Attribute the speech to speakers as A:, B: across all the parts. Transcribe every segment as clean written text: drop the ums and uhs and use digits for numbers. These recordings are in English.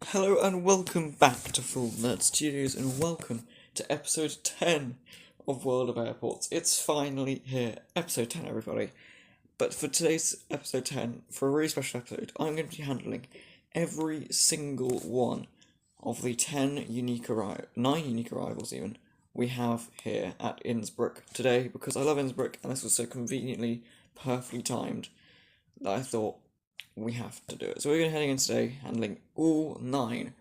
A: Hello and welcome back to Full Nerd Studios and welcome to episode 10 of World of Airports. It's finally here, episode 10 everybody. But for today's episode 10, for a really special episode, I'm going to be handling every single one of the 9 unique arrivals even, we have here at Innsbruck today because I love Innsbruck and this was so conveniently, perfectly timed that I thought we have to do it. So we're going to heading in today, handling all 9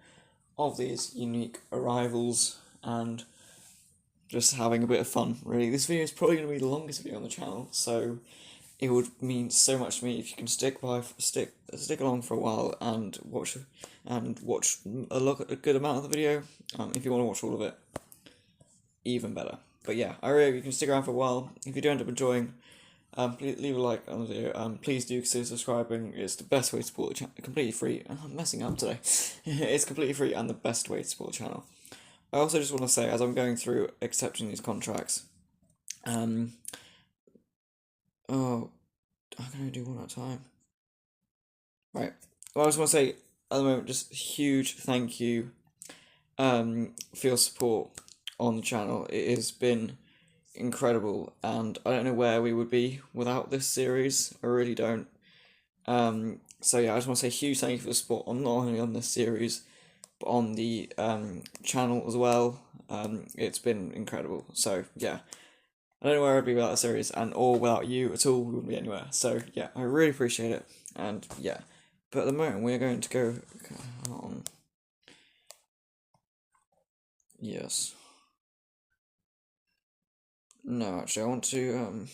A: of these unique arrivals and just having a bit of fun. Really, this video is probably going to be the longest video on the channel, so it would mean so much to me if you can stick along for a while and watch a good amount of the video. If you want to watch all of it, even better. But yeah, I really hope you can stick around for a while. If you do end up enjoying, please leave a like on the video. Please do consider subscribing. It's the best way to support the channel. Completely free. I'm messing up today. It's completely free and the best way to support the channel. I also just want to say, as I'm going through accepting these contracts, oh, how can I do one at a time? Right. Well, I just want to say at the moment, just a huge thank you, for your support on the channel. It has been incredible, and I don't know where we would be without this series. I really don't. So yeah, I just want to say huge thank you for the support on not only on this series, but on the channel as well. It's been incredible. So yeah, I don't know where I'd be without the series, or without you at all. We wouldn't be anywhere. So yeah, I really appreciate it, and yeah. But at the moment, we're going to go on. Yes. No, actually, I want to.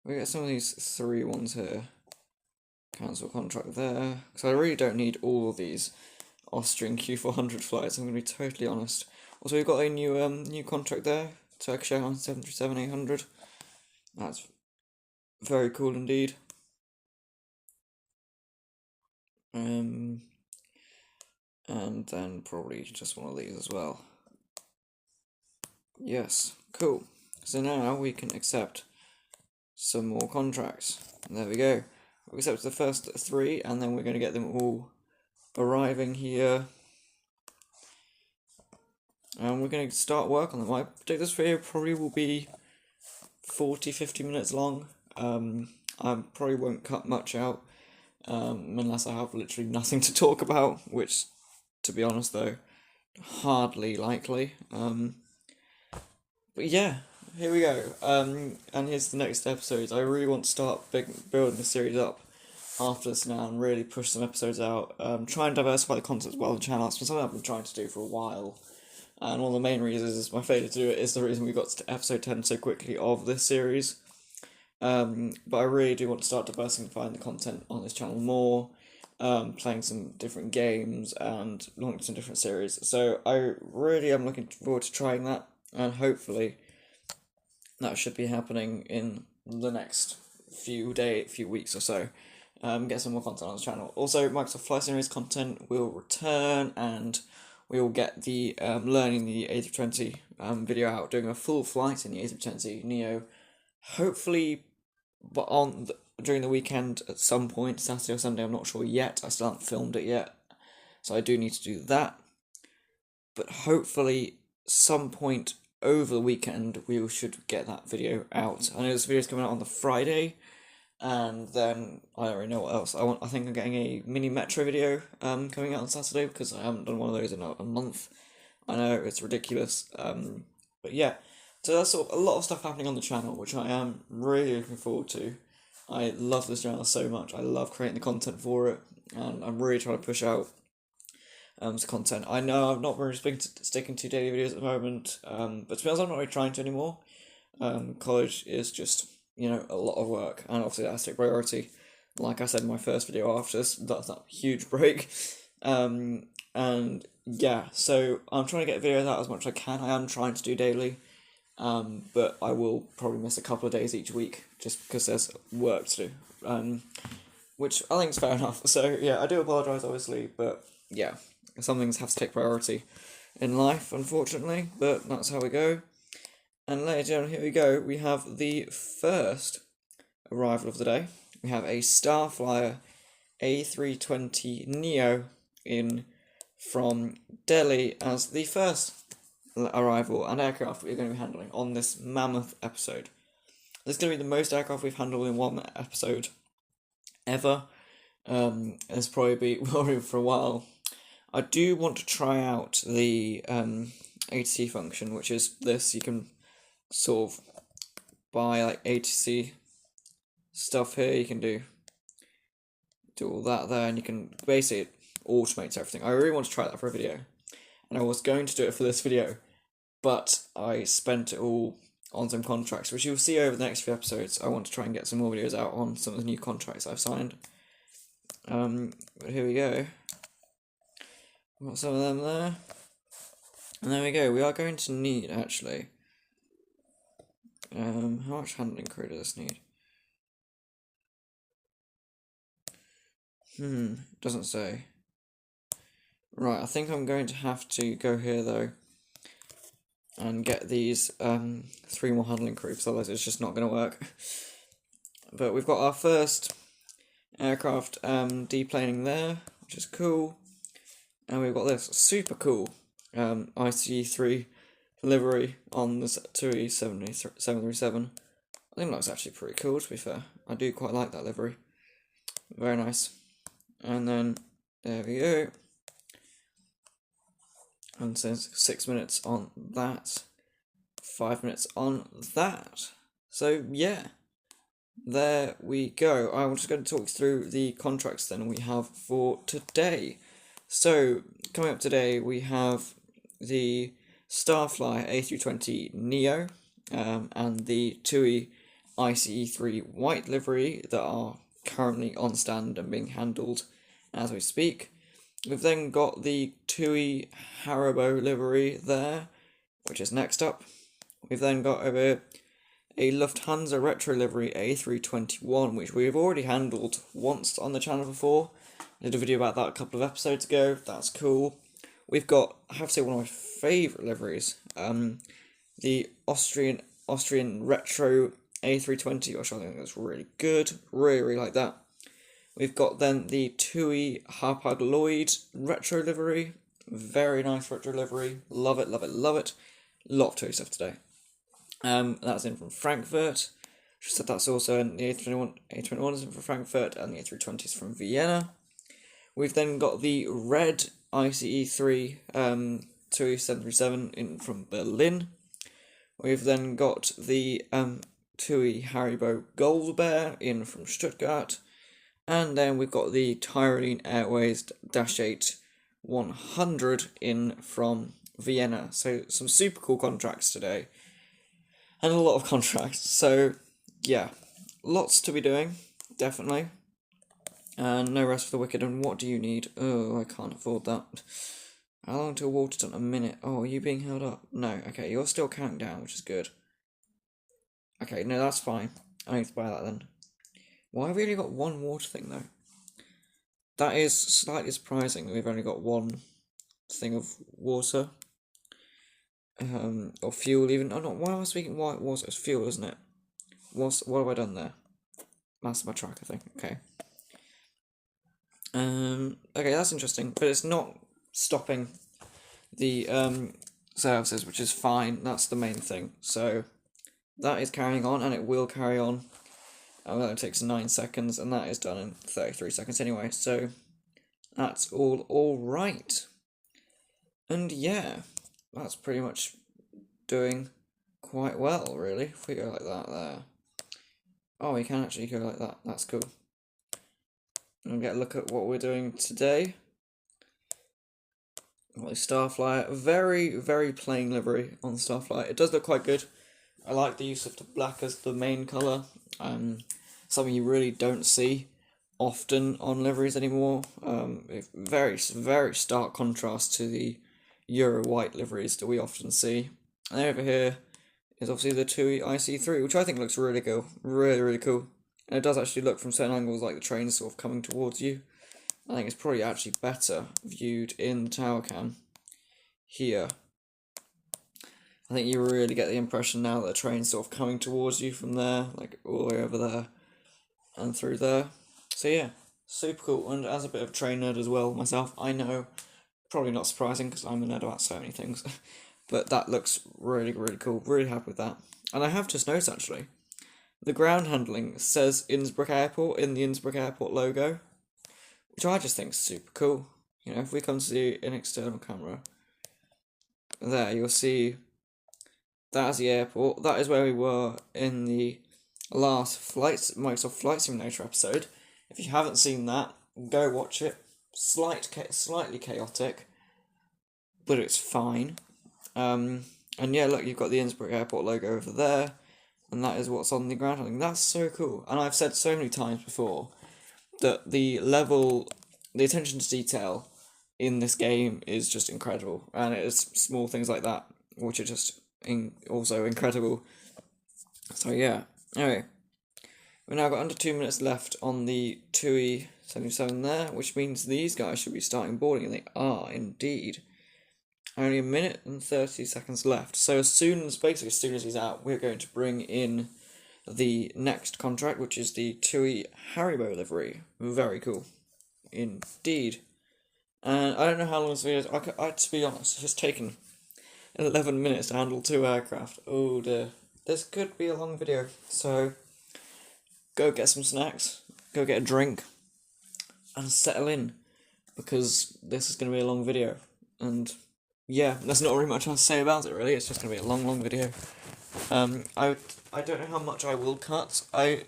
A: We get some of these 3 ones here. Cancel contract there. Because I really don't need all of these Austrian Q400 flights, I'm going to be totally honest. Also, we've got a new contract there. Turkish Airlines 737-800. That's very cool indeed. And then probably just one of these as well. Yes, cool. So now we can accept some more contracts. And there we go. We accepted the first 3, and then we're going to get them all arriving here. And we're going to start work on them. I predict this video probably will be 40-50 minutes long. I probably won't cut much out, unless I have literally nothing to talk about, which, to be honest though, hardly likely. But yeah, here we go. And here's the next episode. I really want to start building the series up after this now and really push some episodes out. Try and diversify the content as well on the channel. It's been something I've been trying to do for a while. And one of the main reasons is my failure to do it is the reason we got to episode 10 so quickly of this series. But I really do want to start diversifying the content on this channel more, playing some different games and launching some different series. So I really am looking forward to trying that, and hopefully that should be happening in the next few weeks or so. Get some more content on the channel. Also, Microsoft Flight Simulator content will return, and we will get the learning the A320 video out, doing a full flight in the A320 Neo. Hopefully, but during the weekend at some point, Saturday or Sunday, I'm not sure yet. I still haven't filmed it yet, so I do need to do that. But hopefully, some point over the weekend, we should get that video out. I know this video is coming out on the Friday, and then I don't really know what else. I think I'm getting a mini Metro video coming out on Saturday because I haven't done one of those in a month. I know it's ridiculous, but yeah. So that's sort of a lot of stuff happening on the channel, which I am really looking forward to. I love this channel so much. I love creating the content for it, and I'm really trying to push out some content. I know I've not been sticking to daily videos at the moment, but to be honest, I'm not really trying to anymore. College is just, a lot of work, and obviously that's a priority. Like I said in my first video after this, that's that huge break. And yeah, so I'm trying to get videos out as much as I can. I am trying to do daily. But I will probably miss a couple of days each week just because there's work to do, which I think is fair enough. So yeah, I do apologise obviously, but yeah, some things have to take priority in life, unfortunately, but that's how we go. And ladies and gentlemen, here we go. We have the first arrival of the day, we have a Starflyer A320neo in from Delhi as the first arrival and aircraft we're going to be handling on this mammoth episode. This is going to be the most aircraft we've handled in one episode ever. It's probably been worrying for a while. I do want to try out the ATC function, which is this. You can sort of buy like ATC stuff here. You can do all that there, and you can basically automate everything. I really want to try that for a video, and I was going to do it for this video, but I spent it all on some contracts, which you'll see over the next few episodes. I want to try and get some more videos out on some of the new contracts I've signed. But here we go. Got some of them there. And there we go. We are going to need, actually, how much handling crew does this need? Doesn't say. Right, I think I'm going to have to go here, though, and get these 3 more handling crew, because otherwise it's just not going to work. But we've got our first aircraft deplaning there, which is cool. And we've got this super cool ICE-3 livery on this TUI 737. I think that's actually pretty cool, to be fair. I do quite like that livery. Very nice. And then, there we go. And it says 6 minutes on that. 5 minutes on that. So, yeah. There we go. I'm just going to talk through the contracts then we have for today. So, coming up today, we have the Starflyer A320neo and the TUI ICE-3 white livery that are currently on stand and being handled as we speak. We've then got the TUI Haribo livery there, which is next up. We've then got over a Lufthansa retro livery A321, which we've already handled once on the channel before. I did a video about that a couple of episodes ago. That's cool. We've got, I have to say, one of my favourite liveries, the Austrian retro A320, which I think is really good. Really like that. We've got then the TUI Hapag-Lloyd retro livery. Very nice retro livery. Love it, love it, love it. Lot of TUI stuff today. That's in from Frankfurt. Just said that's also in the A21 is in from Frankfurt, and the A320 is from Vienna. We've then got the red ICE-3 TUI 737 in from Berlin. We've then got the TUI Haribo Gold Bear in from Stuttgart. And then we've got the Tyrrhene Airways Dash 8 100 in from Vienna. So some super cool contracts today. And a lot of contracts. So, yeah, lots to be doing, definitely. And no rest for the wicked. And what do you need? Oh, I can't afford that. How long till water's done? A minute. Oh, are you being held up? No. Okay, you're still counting down, which is good. Okay, no, that's fine. I need to buy that then. Why have we only got one water thing, though? That is slightly surprising that we've only got one thing of water. Or fuel even. Oh, no, why am I speaking white water? It's fuel, isn't it? What have I done there? That's my tracker thing. Okay. Okay, that's interesting, but it's not stopping the services, which is fine. That's the main thing. So that is carrying on, and it will carry on. That takes 9 seconds, and that is done in 33 seconds anyway. So that's all right. And yeah, that's pretty much doing quite well, really. If we go like that there. Oh, we can actually go like that. That's cool. And get a look at what we're doing today. Well, Starflyer, very, very plain livery on Starflyer. It does look quite good. I like the use of the black as the main colour. Something you really don't see often on liveries anymore. Very, very stark contrast to the Euro white liveries that we often see. And over here is obviously the TUI ICE-3, which I think looks really cool. Really, really cool. And it does actually look from certain angles like the train's sort of coming towards you. I think it's probably actually better viewed in the tower cam here. I think you really get the impression now that the train's sort of coming towards you from there, like all the way over there. and through there. So yeah, super cool. And as a bit of a train nerd as well myself, I know, probably not surprising because I'm a nerd about so many things, but that looks really, really cool. Really happy with that. And I have just noticed actually, the ground handling says Innsbruck Airport in the Innsbruck Airport logo, which I just think is super cool. You know, if we come to the an external camera, there you'll see that's the airport. That is where we were in the last Microsoft Flight Simulator episode. If you haven't seen that, go watch it. Slightly chaotic, but it's fine. And yeah, look, you've got the Innsbruck Airport logo over there, and that is what's on the ground handling. That's so cool. And I've said so many times before that the attention to detail in this game is just incredible, and it is small things like that which are just also incredible. So yeah, anyway, we've now got under 2 minutes left on the TUI 77 there, which means these guys should be starting boarding, and they are indeed. Only a minute and 30 seconds left. So as soon as he's out, we're going to bring in the next contract, which is the TUI Haribo livery. Very cool, indeed. And I don't know how long this video is. To be honest, it's taken 11 minutes to handle 2 aircraft. Oh dear. This could be a long video. So go get some snacks, go get a drink, and settle in, because this is going to be a long video. And yeah, there's not really much else to say about it really. It's just going to be a long video. I don't know how much I will cut. I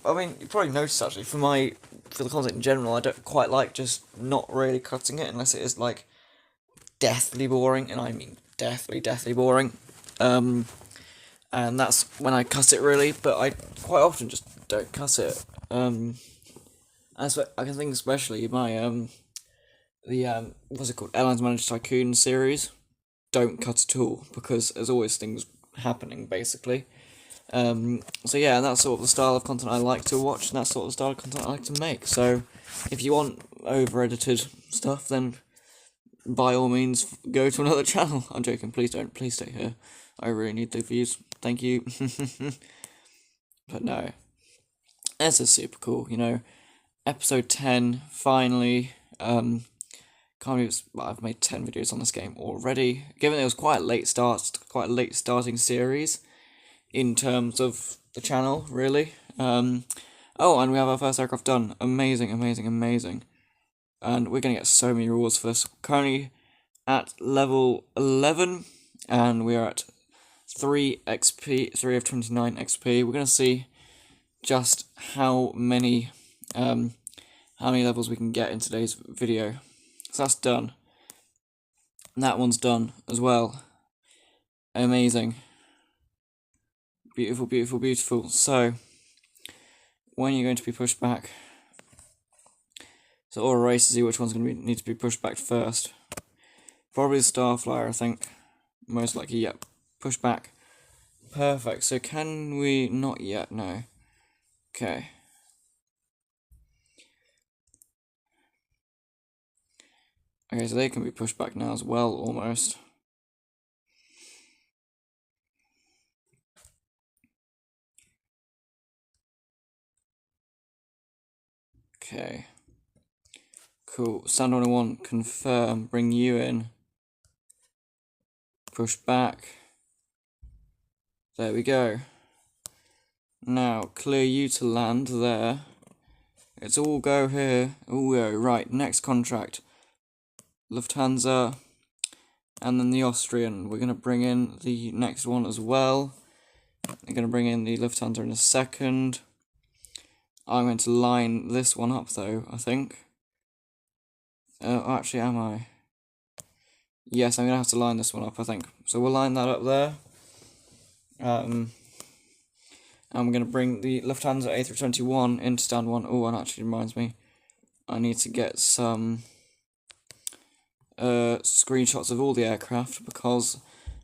A: mean, you probably noticed actually for the content in general, I don't quite like just not really cutting it unless it is like deathly boring, and I mean deathly boring. And that's when I cut it really, but I quite often just don't cut it. I can think especially my what's it called, Airlines Manager Tycoon series, don't cut at all, because there's always things happening basically. So yeah, and that's sort of the style of content I like to watch, and that's sort of the style of content I like to make. So if you want over-edited stuff, then by all means go to another channel. I'm joking, please don't, please stay here. I really need the views, thank you. But no, this is super cool, you know. Episode 10, finally. Can't believe I've made 10 videos on this game already, given it was quite a late starting series in terms of the channel, really. Oh, and we have our first aircraft done. Amazing. And we're going to get so many rewards for this. Currently at level 11, and we are at 3 XP, 3 of 29 XP. We're going to see just how many levels we can get in today's video. So that's done. And that one's done as well. Amazing. Beautiful. So, when you're going to be pushed back? So, all race to see which one's going to need to be pushed back first. Probably the Starflyer, I think. Most likely, yep. Push back. Perfect. So, can we? Not yet, no. Okay. Okay, so they can be pushed back now as well, almost. Okay. Cool. Stand 101, confirm, bring you in. Push back. There we go. Now, clear you to land there. It's all go here. All go. Right, next contract. Lufthansa. And then the Austrian. We're going to bring in the next one as well. I'm going to bring in the Lufthansa in a second. I'm going to line this one up though, I think. Actually, am I? Yes, I'm going to have to line this one up, I think. So we'll line that up there. And we're going to bring the Lufthansa A321 into stand 1. Oh, and actually reminds me, I need to get some screenshots of all the aircraft, because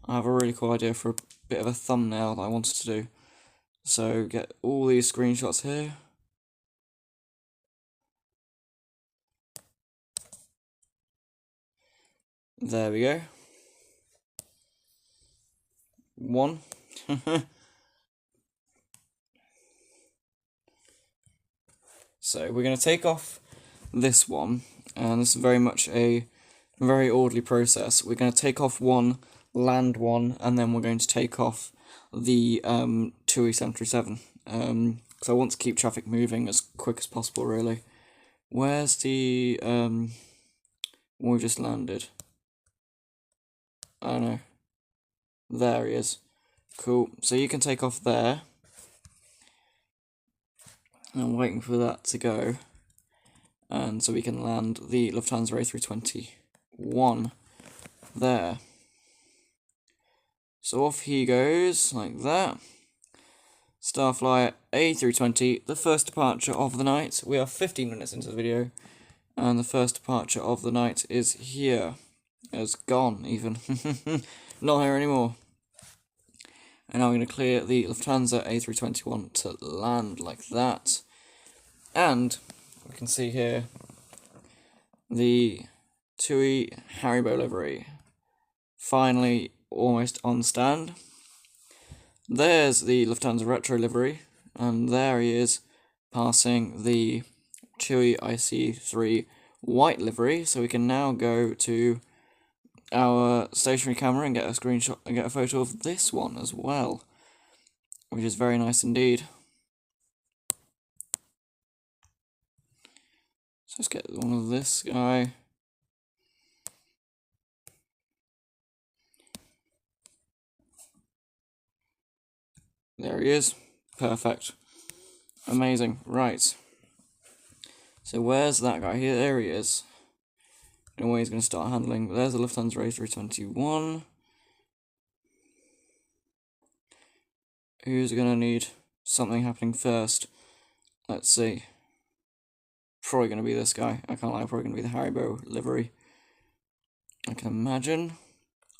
A: I have a really cool idea for a bit of a thumbnail that I wanted to do. So get all these screenshots here. There we go. 1. So we're going to take off this one, and this is very much a very orderly process. We're going to take off one, land one, and then we're going to take off the TUI 737. Because I want to keep traffic moving as quick as possible, really. Where's the one we just landed? I don't know. There he is. Cool. So you can take off there. I'm waiting for that to go. And so we can land the Lufthansa A321 there. So off he goes, like that. Starflyer A320, the first departure of the night. We are 15 minutes into the video, and the first departure of the night is here. It's gone, even. Not here anymore. And now we're going to clear the Lufthansa A321 to land like that. And we can see here the TUI Haribo livery. Finally, almost on stand. There's the Lufthansa Retro livery, and there he is passing the TUI IC3 white livery. So we can now go to our stationary camera and get a screenshot and get a photo of this one as well, which is very nice indeed. So let's get one of this guy. There he is. Perfect. Amazing. Right. So where's that guy? Here, there he is. No way he's going to start handling. There's the Lufthansa A321. Who's going to need something happening first? Let's see. Probably going to be this guy. I can't lie, probably going to be the Haribo livery. I can imagine.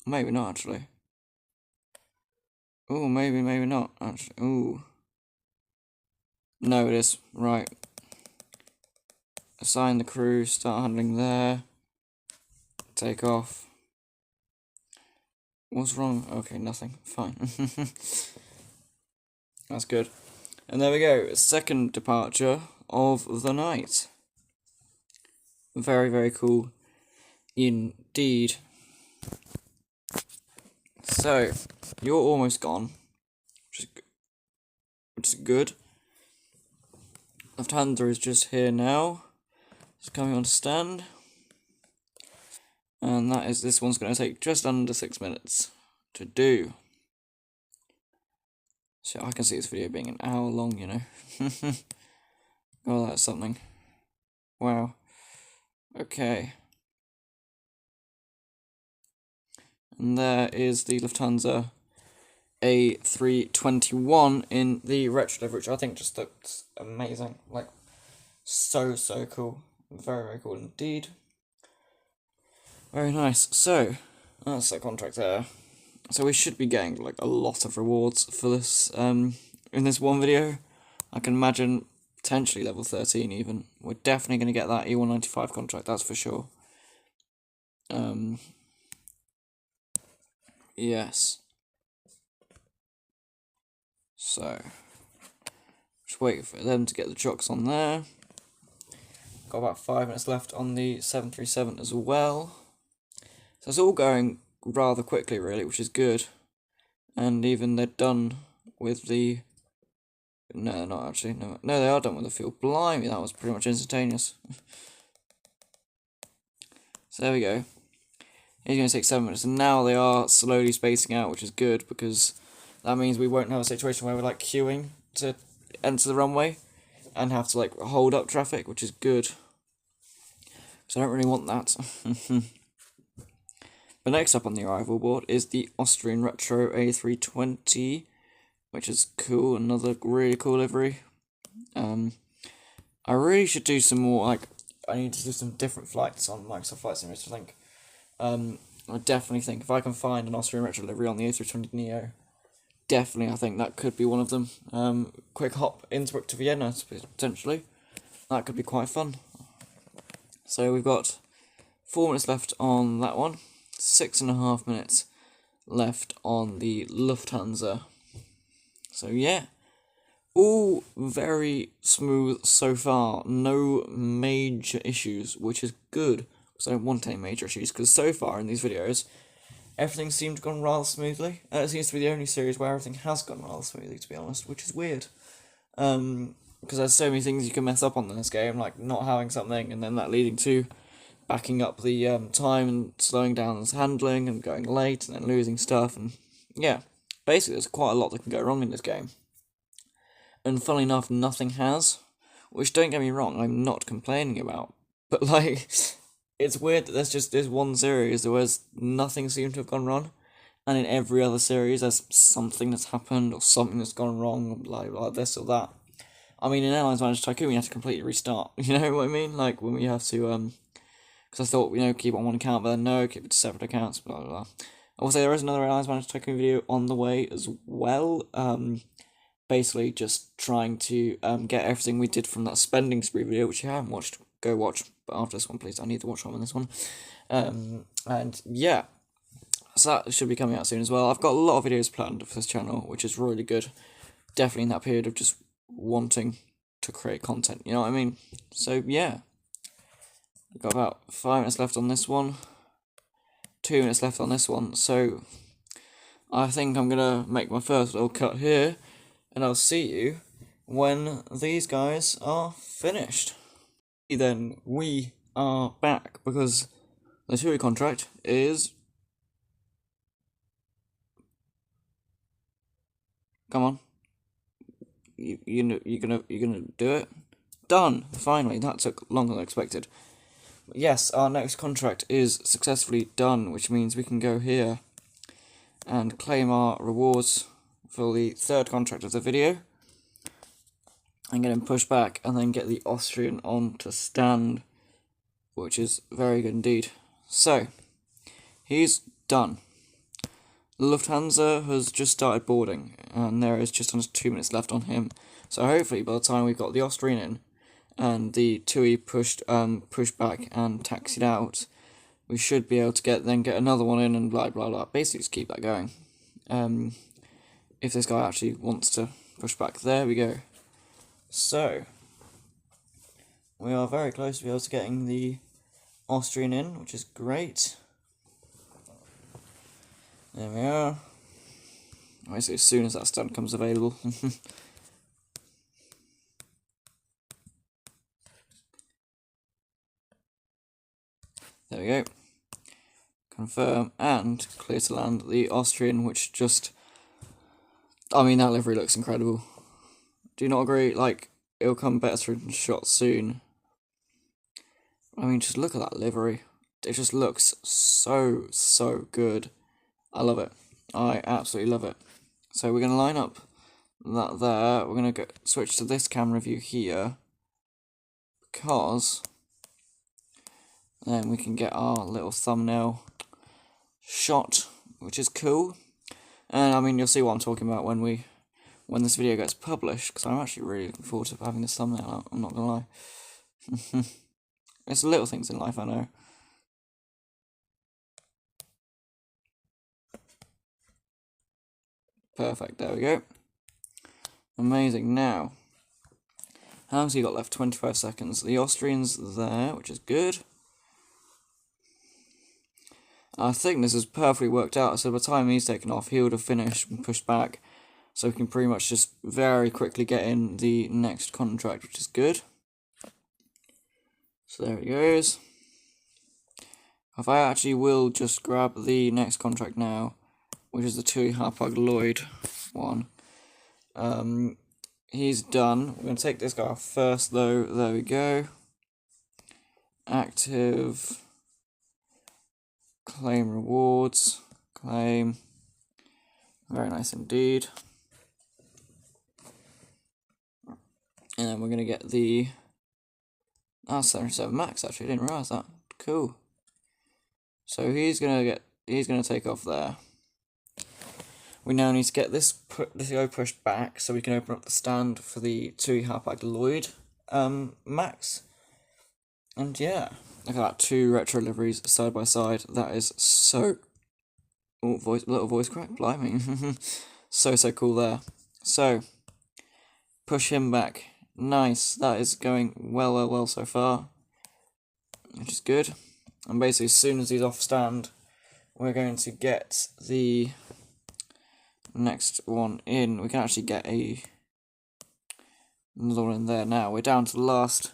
A: Maybe not, actually. Oh, maybe not, actually. Ooh. No, it is. Right. Assign the crew, start handling there. Take off. What's wrong? Okay, nothing. Fine. That's good. And there we go. Second departure of the night. Very, very cool indeed. So, you're almost gone, which is good. Lufthansa is just here now. It's coming on stand. And that is, this one's going to take just under 6 minutes to do. So I can see this video being an hour long, you know. Oh, that's something. Wow. Okay. And there is the Lufthansa A321 in the retro livery, which I think just looks amazing. Like, so cool. Very, very cool indeed. Very nice. So, that's the contract there. So we should be getting like a lot of rewards for this in this one video. I can imagine potentially level 13 even. We're definitely going to get that E195 contract, that's for sure. Yes. So, just wait for them to get the chocks on there. Got about 5 minutes left on the 737 as well. So it's all going rather quickly, really, which is good. And even they're done with the... No, they're not actually. No, they are done with the fuel. Blimey, that was pretty much instantaneous. So there we go. It's going to take 7 minutes, and now they are slowly spacing out, which is good, because that means we won't have a situation where we're like queuing to enter the runway and have to like hold up traffic, which is good. So I don't really want that. But next up on the arrival board is the Austrian Retro A320, which is cool, another really cool livery. I really should do some more, like, I need to do some different flights on Microsoft Flight Simulator, I think. I definitely think if I can find an Austrian Retro livery on the A320neo, definitely I think that could be one of them. Quick hop Innsbruck to Vienna, potentially. That could be quite fun. So we've got 4 minutes left on that one, 6.5 minutes left on the Lufthansa. So yeah, all very smooth so far. No major issues, which is good, because I don't want any major issues, because so far in these videos, everything seemed to have gone rather smoothly. It seems to be the only series where everything has gone rather smoothly, to be honest, which is weird. Because there's so many things you can mess up on in this game, like not having something, and then that leading to backing up the time and slowing down its handling and going late and then losing stuff, and yeah, basically there's quite a lot that can go wrong in this game. And funnily enough, nothing has, which, don't get me wrong, I'm not complaining about, but like, it's weird that there's just this one series where nothing seems to have gone wrong, and in every other series there's something that's happened or something that's gone wrong, like this or that. I mean, in Airlines Manager Tycoon, we have to completely restart. You know what I mean? Like when we have to, because I thought, keep it on one account, but then no, keep it to separate accounts. Blah blah blah. Also, there is another Airlines Manager Tycoon video on the way as well. Basically just trying to get everything we did from that spending spree video, which you haven't watched, go watch. But after this one, please, I need to watch one on this one. And yeah, so that should be coming out soon as well. I've got a lot of videos planned for this channel, which is really good. Definitely in that period of just wanting to create content, you know what I mean? So yeah, I've got about 5 minutes left on this one, 2 minutes left on this one, so I think I'm gonna make my first little cut here, and I'll see you when these guys are finished. Then we are back, because the TUI contract is... Come on. You're gonna do it? Done! Finally, that took longer than expected. Yes, our next contract is successfully done, which means we can go here and claim our rewards for the third contract of the video and get him pushed back, and then get the Austrian on to stand, which is very good indeed. So, he's done. Lufthansa has just started boarding, and there is just under 2 minutes left on him. So hopefully by the time we've got the Austrian in, and the TUI pushed back and taxied out, we should be able to get another one in, and blah blah blah. Basically just keep that going. If this guy actually wants to push back, there we go. So we are very close to be able to getting the Austrian in, which is great. There we are. Obviously, as soon as that stunt comes available. There we go. Confirm and clear to land the Austrian, which just... I mean, that livery looks incredible. Do you not agree? Like, it'll come better in shot soon. I mean, just look at that livery. It just looks so good. I love it. I absolutely love it. So we're going to line up that there. We're going to switch to this camera view here, because then we can get our little thumbnail shot, which is cool. And I mean, you'll see what I'm talking about when this video gets published, because I'm actually really looking forward to having this thumbnail out, I'm not going to lie. It's the little things in life, I know. Perfect, there we go. Amazing. Now, how long's he got left? 25 seconds. The Austrian's there, which is good. I think this is perfectly worked out, so by the time he's taken off, he would have finished and pushed back. So we can pretty much just very quickly get in the next contract, which is good. So there he goes. If I actually will just grab the next contract now, which is the TUI Hapag-Lloyd one. He's done. We're going to take this guy off first, though. There we go. Active. Claim rewards. Claim. Very nice indeed. And then we're going to get the... Oh, 77 max, actually. I didn't realise that. Cool. So he's going to take off there. We now need to get this guy pushed back so we can open up the stand for the TUI Hapag-Lloyd max. And yeah, look at that, 2 retro liveries side by side. That is so... Oh, little voice crack, blimey. so cool there. So, push him back. Nice, that is going well so far, which is good. And basically, as soon as he's off stand, we're going to get the next one in. We can actually get another one in there now. We're down to the last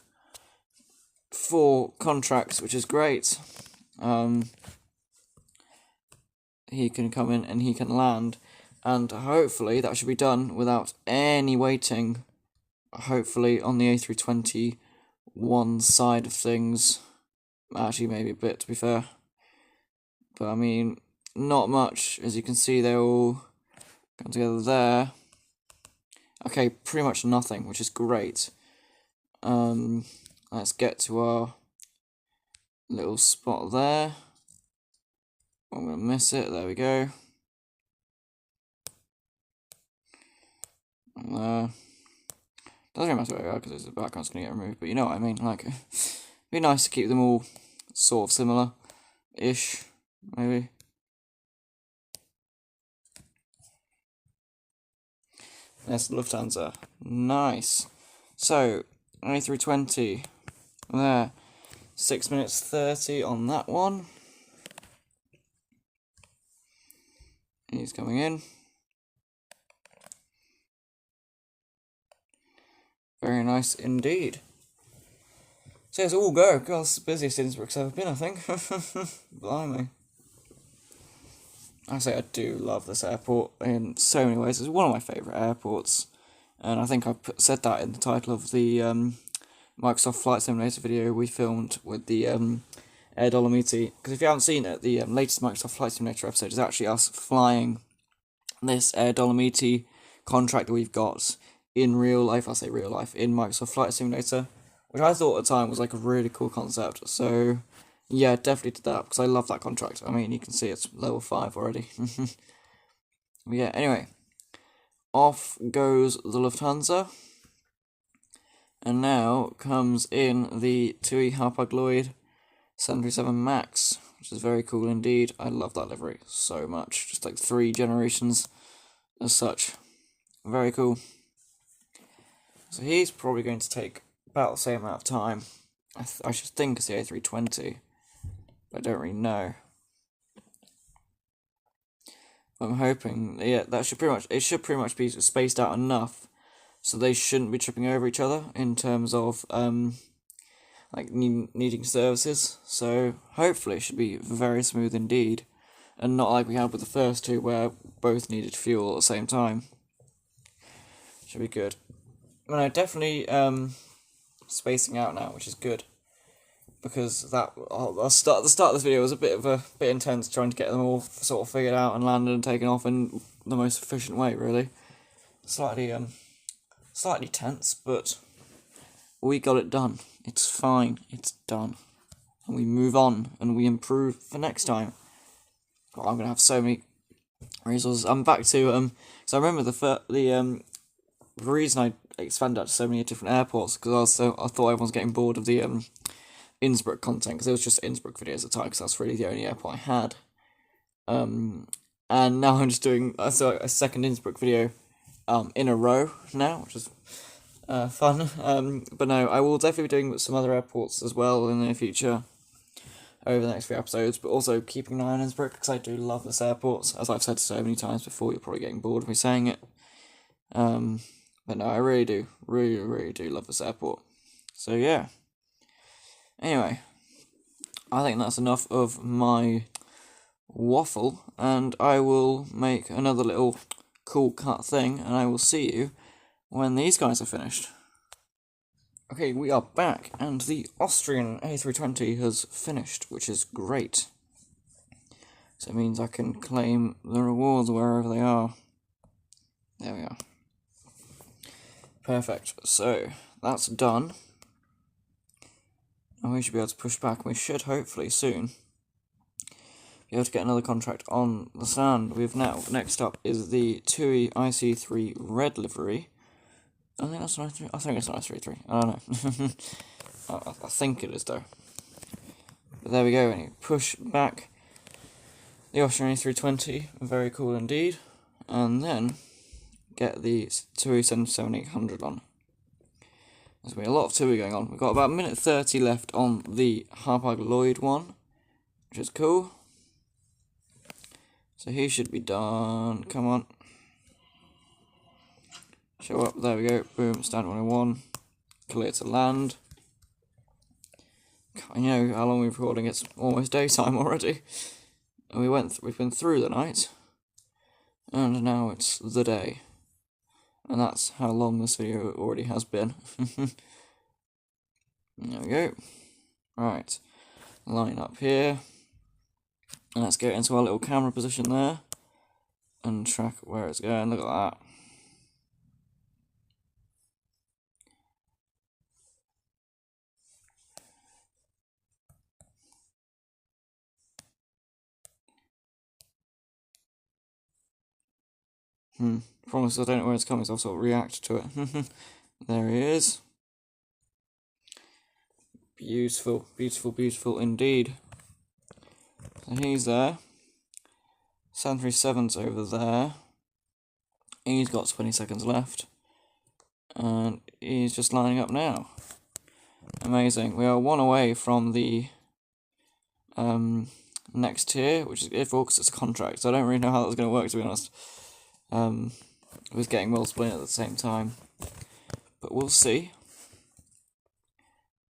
A: 4 contracts, which is great. He can come in and he can land, and hopefully that should be done without any waiting. Hopefully on the A321 side of things. Actually, maybe a bit, to be fair. But, I mean, not much. As you can see, they're all come together there. Okay, pretty much nothing, which is great. Let's get to our little spot there. I'm going to miss it. There we go. And there. Doesn't really matter where we are, because the background's going to get removed, but you know what I mean. Like, it'd be nice to keep them all sort of similar-ish, maybe. There's the Lufthansa. Nice. So, A320. There. 6 minutes 30 on that one. He's coming in. Very nice indeed. So it's all go. God, it's the busiest Innsbruck's ever been, I think. Blimey. I say I do love this airport in so many ways. It's one of my favourite airports. And I think I said that in the title of the Microsoft Flight Simulator video we filmed with the Air Dolomiti. Because if you haven't seen it, the latest Microsoft Flight Simulator episode is actually us flying this Air Dolomiti contract that we've got in real life. I say real life, in Microsoft Flight Simulator, which I thought at the time was like a really cool concept. So yeah, definitely did that because I love that contract. I mean, you can see it's level 5 already. But yeah, anyway, off goes the Lufthansa, and now comes in the TUI Hapag-Lloyd 737 MAX, which is very cool indeed. I love that livery so much. Just like 3 generations as such. Very cool. So he's probably going to take about the same amount of time. I should think it's the A320, but I don't really know. I'm hoping, yeah, it should pretty much be spaced out enough so they shouldn't be tripping over each other in terms of like needing services. So hopefully it should be very smooth indeed, and not like we had with the first 2 where both needed fuel at the same time. Should be good. But no, definitely spacing out now, which is good, because the start of this video was a bit intense, trying to get them all sort of figured out and landed and taken off in the most efficient way. Really, slightly tense, but we got it done. It's fine. It's done, and we move on and we improve for next time. God, I'm gonna have so many resources. I'm back to so I remember the reason I expanded out to so many different airports, because I thought everyone was getting bored of the Innsbruck content, because it was just Innsbruck videos at the time, because that's really the only airport I had. And now I'm just doing a second Innsbruck video in a row now, which is fun. But no, I will definitely be doing some other airports as well in the near future over the next few episodes, but also keeping an eye on Innsbruck, because I do love this airport. As I've said so many times before, you're probably getting bored of me saying it. But no, I really do love this airport. So yeah. Anyway, I think that's enough of my waffle, and I will make another little cool cut thing, and I will see you when these guys are finished. Okay, we are back, and the Austrian A320 has finished, which is great. So it means I can claim the rewards wherever they are. There we are. Perfect. So that's done. And we should be able to push back, and we should hopefully soon be able to get another contract on the stand. Next up is the TUI IC3 red livery. I think that's an I3. I think it's an I33. I don't know. I think it is though. But there we go. And you push back the Austrian A320. Very cool indeed. And then get the TUI 77800 on. There's been a lot of TUI going on. We've got about a minute 30 left on the Hapag-Lloyd one, which is cool. So he should be done. Come on. Show up. There we go. Boom. Stand 101. Clear to land. I know how long we've been recording. It's almost daytime already. And we've been through the night. And now it's the day. And that's how long this video already has been. There we go. Right. Line up here. And let's get into our little camera position there. And track where it's going. Look at that. Promise I don't know where it's coming, so I'll sort of react to it. There he is. Beautiful, beautiful, beautiful indeed. So he's there. 737's over there. He's got 20 seconds left. And he's just lining up now. Amazing. We are one away from the next tier, which is if because it's a contract. So I don't really know how that's going to work, to be honest. With getting multiple in at the same time. But we'll see.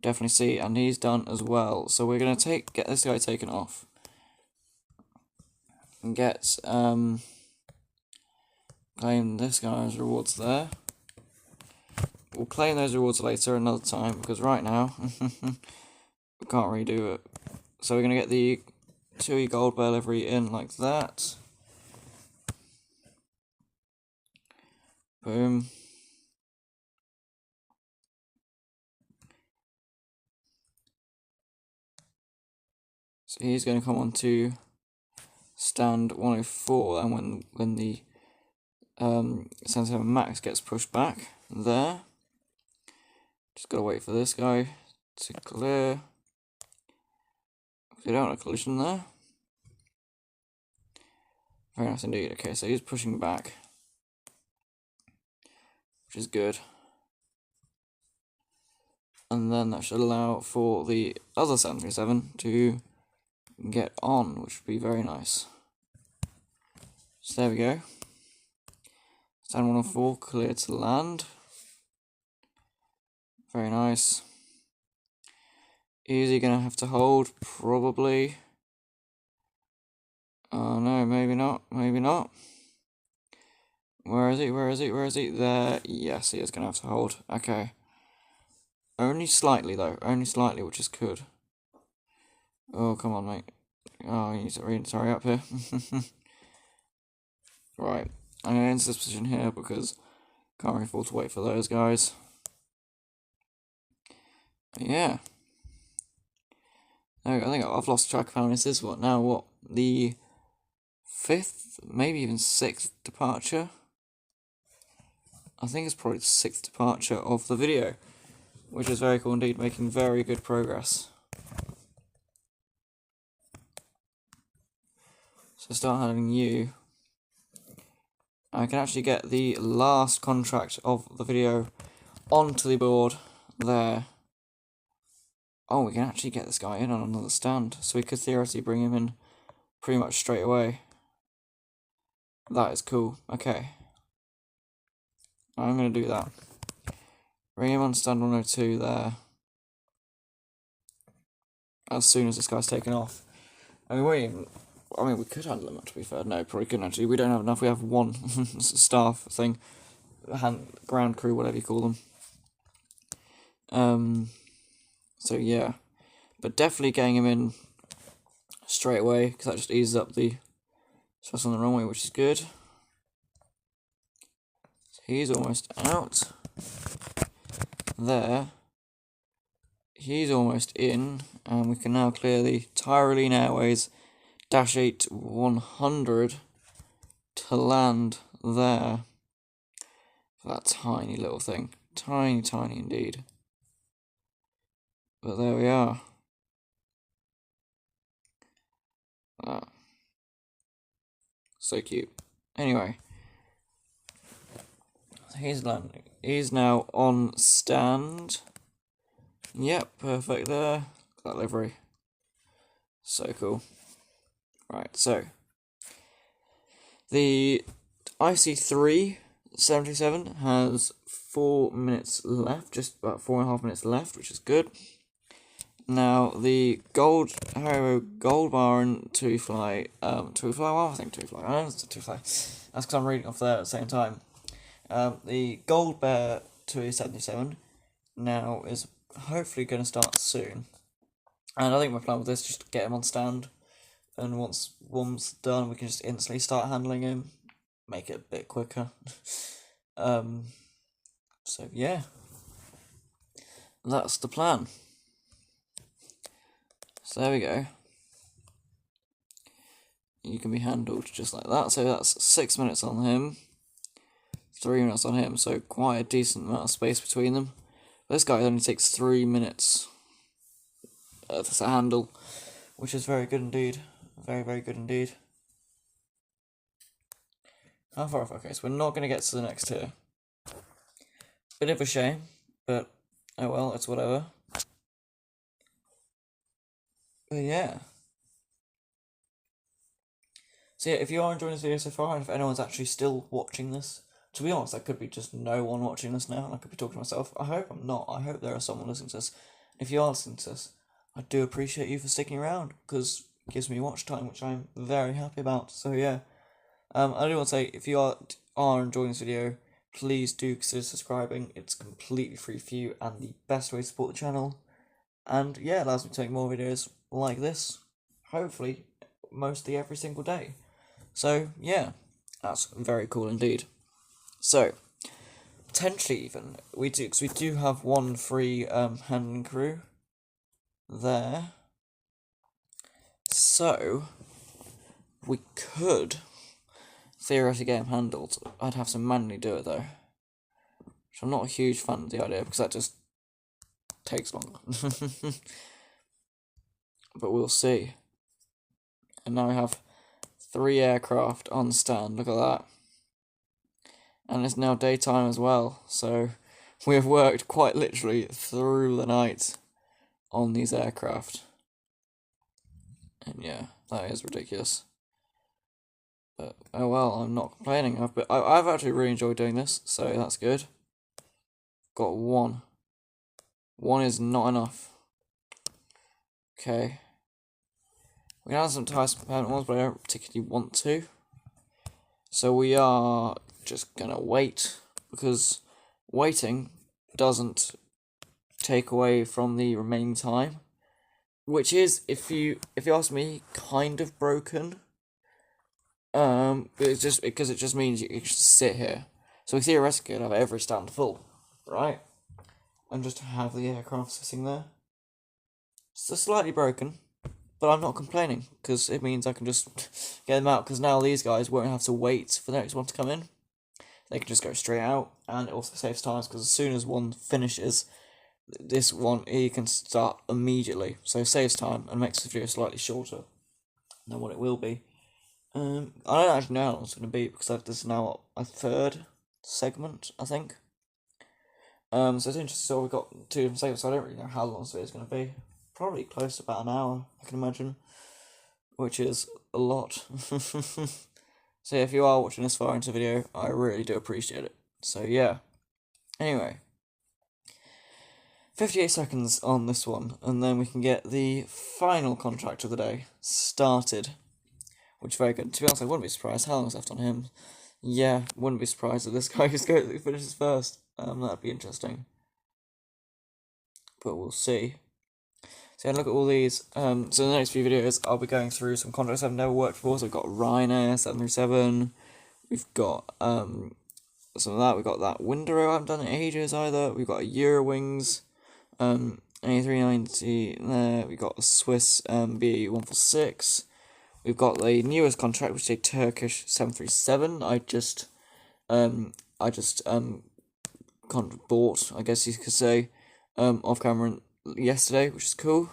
A: Definitely see, and he's done as well. So we're going to get this guy taken off. And get, claim this guy's rewards there. We'll claim those rewards later, another time, because right now, we can't really do it. So we're going to get the TUI gold bear livery in like that. Boom. So he's going to come on to stand 104, and when the 77 Max gets pushed back there, just gotta wait for this guy to clear. We don't want a collision there. Very nice indeed. Okay, so he's pushing back, which is good. And then that should allow for the other 737 to get on, which would be very nice. So there we go. Stand 104, clear to land. Very nice. Easy, gonna have to hold, probably. Oh no, maybe not, maybe not. Where is he, where is he, where is he? There, yes, he is gonna have to hold. Okay. Only slightly though, only slightly, which is good. Oh, come on, mate. Oh, you need to hurry up here. Right, I'm going to enter this position here because can't really afford to wait for those guys. But yeah. I think I've lost track of how this is. What now? What? The 5th, maybe even 6th departure? I think it's probably the 6th departure of the video, which is very cool indeed, making very good progress. So start handling you. I can actually get the last contract of the video onto the board there. Oh, we can actually get this guy in on another stand, so we could theoretically bring him in pretty much straight away. That is cool. Okay. I'm going to do that. Bring him on stand 102 there. As soon as this guy's taken off. I mean, we could handle him, to be fair. No, probably couldn't actually. We don't have enough. We have one staff thing. Ground crew, whatever you call them. So yeah. But definitely getting him in straight away, because that just eases up the stress on the runway, which is good. So he's almost out. There. He's almost in, and we can now clear the Tyrolean Airways Dash 8 100 to land there for that tiny little thing. Tiny, tiny indeed. But there we are. So cute. Anyway, He's landing. He's now on stand. Yep, perfect there. That livery. So cool. Right, so the IC377 has 4 minutes left, just about 4.5 minutes left, which is good. Now the Haribo Gold Baron Two Fly, well, I think Two Fly. I know it's a Two Fly. That's because I'm reading off there at the same time. The Gold Bear 277 now is hopefully going to start soon, and I think my plan with this is just to get him on stand, and once one's done, we can just instantly start handling him, make it a bit quicker. So yeah, that's the plan. So there we go. You can be handled just like that. So that's 6 minutes on him, 3 minutes on him. So quite a decent amount of space between them. This guy only takes 3 minutes to handle, which is very good indeed. Very, very good indeed. How far off? Okay, so we're not going to get to the next tier. Bit of a shame, but oh well, it's whatever. But yeah. So yeah, if you are enjoying this video so far, and if anyone's actually still watching this, to be honest, I could be just no one watching this now, and I could be talking to myself. I hope I'm not. I hope there is someone listening to this. If you are listening to this, I do appreciate you for sticking around, because it gives me watch time, which I'm very happy about. So yeah, I do want to say, if you are enjoying this video, please do consider subscribing. It's completely free for you, and the best way to support the channel. And yeah, it allows me to make more videos like this, hopefully, mostly every single day. So yeah, that's very cool indeed. So, potentially even, we do have one free handling crew there. So, we could theoretically get him handled. I'd have to manually do it though. Which I'm not a huge fan of the idea, because that just takes longer. But we'll see. And now we have 3 aircraft on stand, look at that. And it's now daytime as well, so we have worked quite literally through the night on these aircraft. And yeah, that is ridiculous. But oh well, I'm not complaining. I've actually really enjoyed doing this, so that's good. Got 1. 1 is not enough. Okay. We have some Tyson permanent ones, but I don't particularly want to. So we are just gonna wait, because waiting doesn't take away from the remaining time, which is, if you ask me, kind of broken. It's just because it just means you can just sit here. So we theoretically could have every stand full, right? And just have the aircraft sitting there. It's slightly broken, but I'm not complaining, because it means I can just get them out, because now these guys won't have to wait for the next one to come in. They can just go straight out, and it also saves time, because as soon as one finishes, this one, he can start immediately. So it saves time, and makes the video slightly shorter than what it will be. I don't actually know how long it's going to be, because this is now a 3rd segment, I think. So it's interesting, so we've got 2 different segments, so I don't really know how long this video is going to be. Probably close to about an hour, I can imagine, which is a lot. So yeah, if you are watching this far into the video, I really do appreciate it. So yeah. Anyway, 58 seconds on this one, and then we can get the final contract of the day started, which is very good. To be honest, I wouldn't be surprised. How long is left on him? Yeah, wouldn't be surprised if this guy finishes first. That'd be interesting. But we'll see. So yeah, look at all these. So the next few videos, I'll be going through some contracts I've never worked for. So we've got Ryanair 737. We've got some of that. We've got that Windaro I haven't done in ages either. We've got a Eurowings, A390 there. We've got a Swiss BA146. We've got the newest contract, which is a Turkish 737. I just bought, I guess you could say, off camera yesterday, which is cool.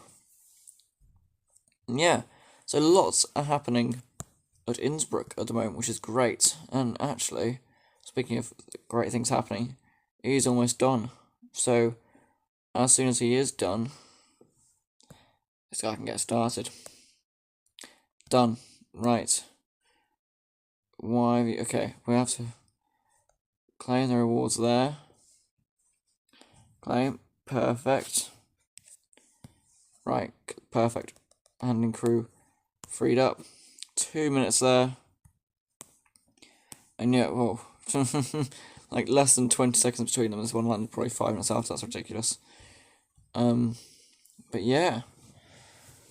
A: And yeah, so lots are happening at Innsbruck at the moment, which is great. And actually, speaking of great things happening, he's almost done. So, as soon as he is done, this guy can get started. Done. Right. Why? Okay, we have to claim the rewards there. Claim. Perfect. Right, perfect. Handling crew freed up. 2 minutes there. And yeah, whoa. Like less than 20 seconds between them. There's one landed probably 5 minutes after. That's ridiculous. But yeah.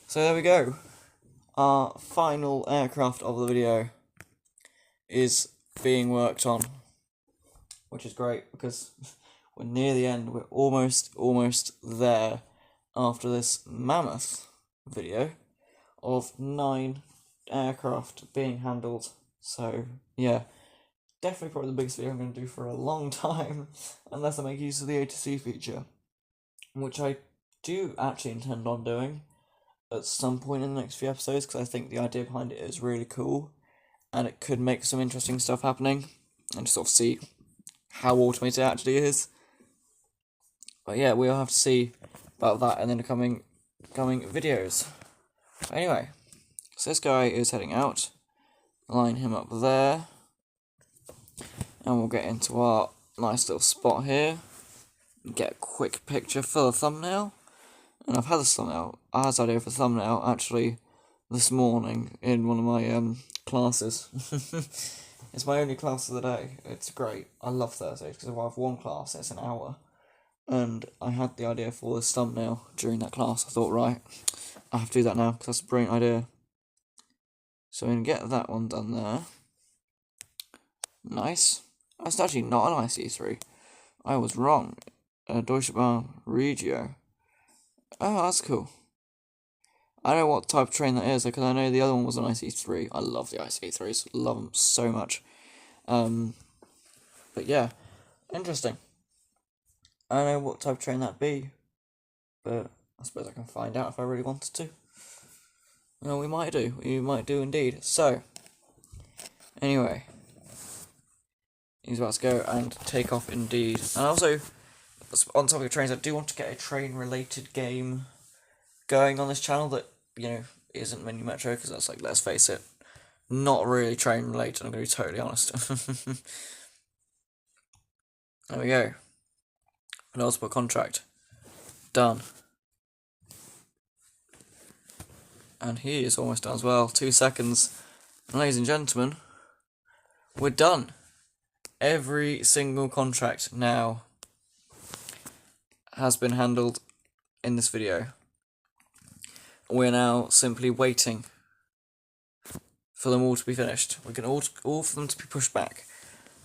A: So there we go. Our final aircraft of the video is being worked on, which is great because we're near the end. We're almost there after this mammoth video of 9 aircraft being handled. So yeah, definitely probably the biggest video I'm going to do for a long time, unless I make use of the ATC feature, which I do actually intend on doing at some point in the next few episodes, because I think the idea behind it is really cool, and it could make some interesting stuff happening, and just sort of see how automated it actually is. But yeah, we'll have to see about that in the coming videos. Anyway, so this guy is heading out. Line him up there. And we'll get into our nice little spot here. Get a quick picture for the thumbnail. And I've had this thumbnail. I had this idea for the thumbnail actually this morning in one of my classes. It's my only class of the day. It's great. I love Thursdays because I have one class. It's an hour. And I had the idea for this thumbnail during that class. I thought, right, I have to do that now because that's a brilliant idea. So we can get that one done there. Nice. That's actually not an IC3. I was wrong. Deutsche Bahn Regio. Oh, that's cool. I don't know what type of train that is because I know the other one was an IC3. I love the IC3s. Love them so much. But yeah, interesting. I don't know what type of train that'd be, but I suppose I can find out if I really wanted to. Well, we might do. We might do indeed. So, anyway, he's about to go and take off indeed. And also, on topic of trains, I do want to get a train-related game going on this channel that, you know, isn't Mini Metro, because that's like, let's face it, not really train-related, I'm going to be totally honest. There we go. Penultimate contract. Done. And he is almost done as well. 2 seconds. And ladies and gentlemen, we're done. Every single contract now has been handled in this video. We're now simply waiting for them all to be finished. We can all for them to be pushed back.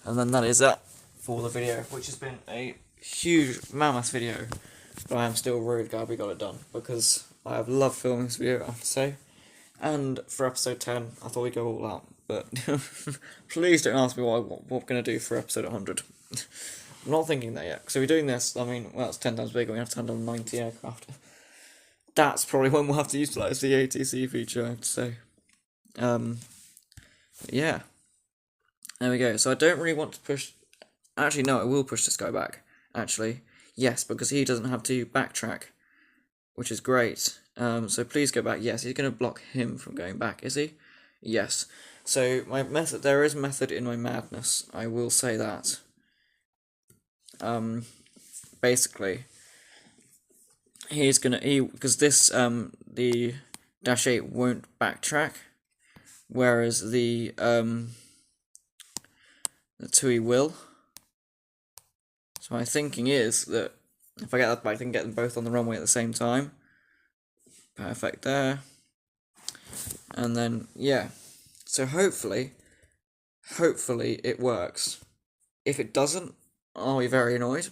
A: And then that is that for the video, which has been a huge mammoth video, but I am still really glad we got it done because I have loved filming this video, I have to say. And for episode 10, I thought we'd go all out, but please don't ask me what we're going to do for episode 100. I'm not thinking that yet, because if we're doing this, I mean, well, it's 10 times bigger, we have to handle 90 aircraft. That's probably when we'll have to utilise the ATC feature, I have to say. Yeah. There we go. So I don't really want to push... Actually, no, I will push this guy back. Actually, yes, because he doesn't have to backtrack, which is great. So please go back. Yes, he's going to block him from going back, is he? Yes. So my method, there is method in my madness. I will say that. Basically, because this the Dash 8 won't backtrack, whereas the TUI will. So my thinking is that if I get that back, I can get them both on the runway at the same time. Perfect there. And then, yeah. So hopefully it works. If it doesn't, I'll be very annoyed.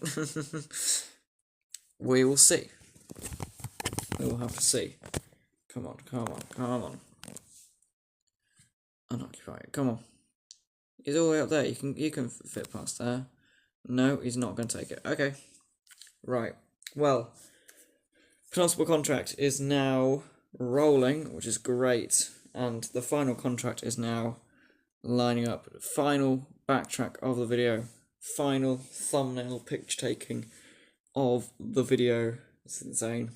A: We will see. We will have to see. Come on. Unoccupy. Come on. He's all the way up there. You can fit past there. No, he's not going to take it. Okay. Right. Well, penultimate contract is now rolling, which is great. And the final contract is now lining up, final backtrack of the video, final thumbnail picture taking of the video. It's insane.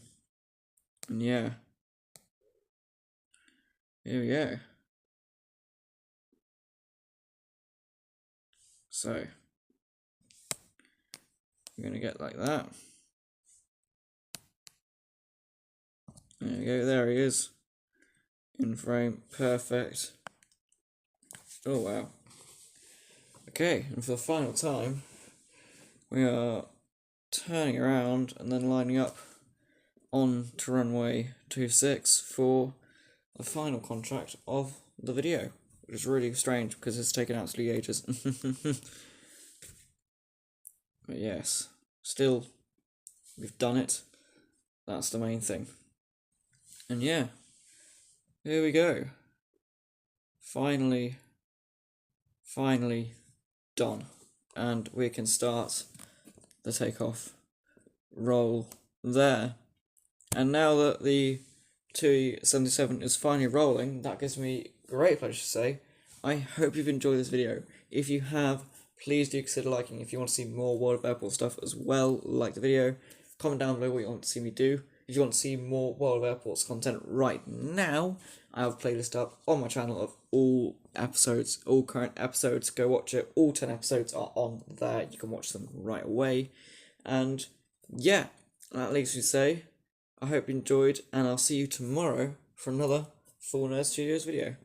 A: And yeah, here we go. So we're gonna get like that. There we go, there he is. In frame, perfect. Oh wow. Okay, and for the final time, we are turning around and then lining up on to runway 26 for the final contract of the video, which is really strange because it's taken absolutely ages. But yes, still, we've done it. That's the main thing. And yeah, here we go. Finally done. And we can start the takeoff roll there. And now that the TUI-77 is finally rolling, that gives me great pleasure to say, I hope you've enjoyed this video. If you have, please do consider liking. If you want to see more World of Airport stuff as well, like the video. Comment down below what you want to see me do. If you want to see more World of Airports content right now, I have a playlist up on my channel of all episodes, all current episodes. Go watch it. All 10 episodes are on there. You can watch them right away. And yeah, that leaves me to say, I hope you enjoyed, and I'll see you tomorrow for another Full Nerd Studios video.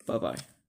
A: Bye bye.